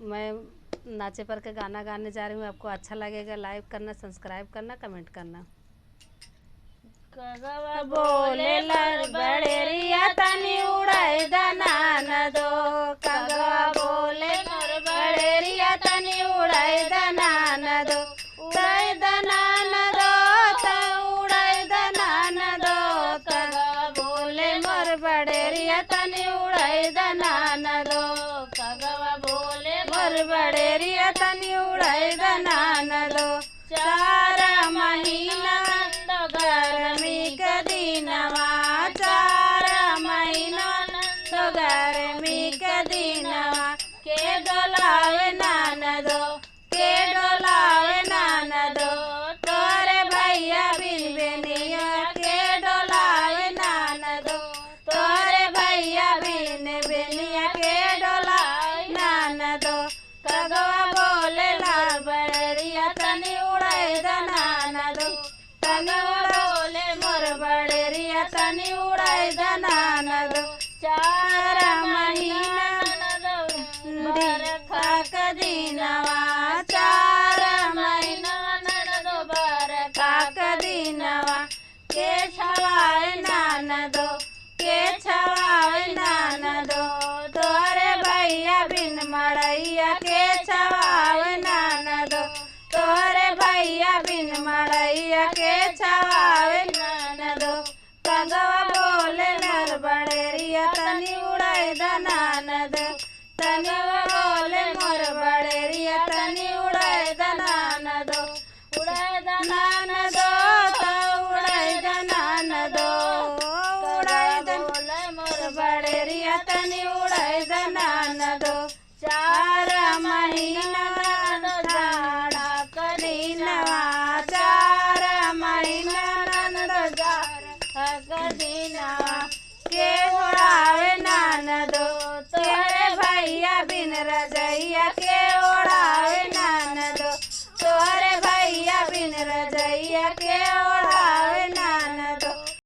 मैं नाचे पर के गाना गाने जा रही हूँ। आपको अच्छा लगेगा, लाइक करना, सब्सक्राइब करना, कमेंट करना। कगवा बोले लर बड़ेरिया तनी उड़ाई दनान दो, कगवा बोले लर बड़ेरिया तनी उड़ाई दनान दो, उड़ाई दनान दो त उड़ाई दनान दो, कगवा बोले मोर बड़ेरिया तनी उड़ाई दनान दो, कगवा बोले मोर बड़ेरिया तनी उड़ाई दनान दो। 4 महीना गर्मी के दिनवा, 4 महीना तो गर्मी के दिनवा, के डोलावे नान दो, के डोलावे नान दो, तोरे भैया बिन बेनिया के डोलावे नान दो, तोरे भैया बिन बेनिया के डोलावे नान दो। कगवा बोले लाल बड़ेरिया तनी उड़ाई दनान दो, तनी बोले मोर बड़ेरिया तनी उड़ाई दनान दो। 4 महीना बरखा के दिनवा, 4 महीना ननदो बरखा के दिनवा, के छवाए नान दो, के छवाए नान दो, तोरे भैया बिन मड़ैया के छवाए नान दो, तोरे भैया बिन मड़ैया के छवाए नान दो। कगवा बोले लर बड़ेरिया तनी उड़ाई दनान दो, तनी बोले मोर बड़ेरिया तनी उड़ाई दनान दो, उड़ाई दनान दो तो उड़ाई दनान दो, उड़ाई बोले मोर बड़ेरिया तनी उड़ाई दनान दो।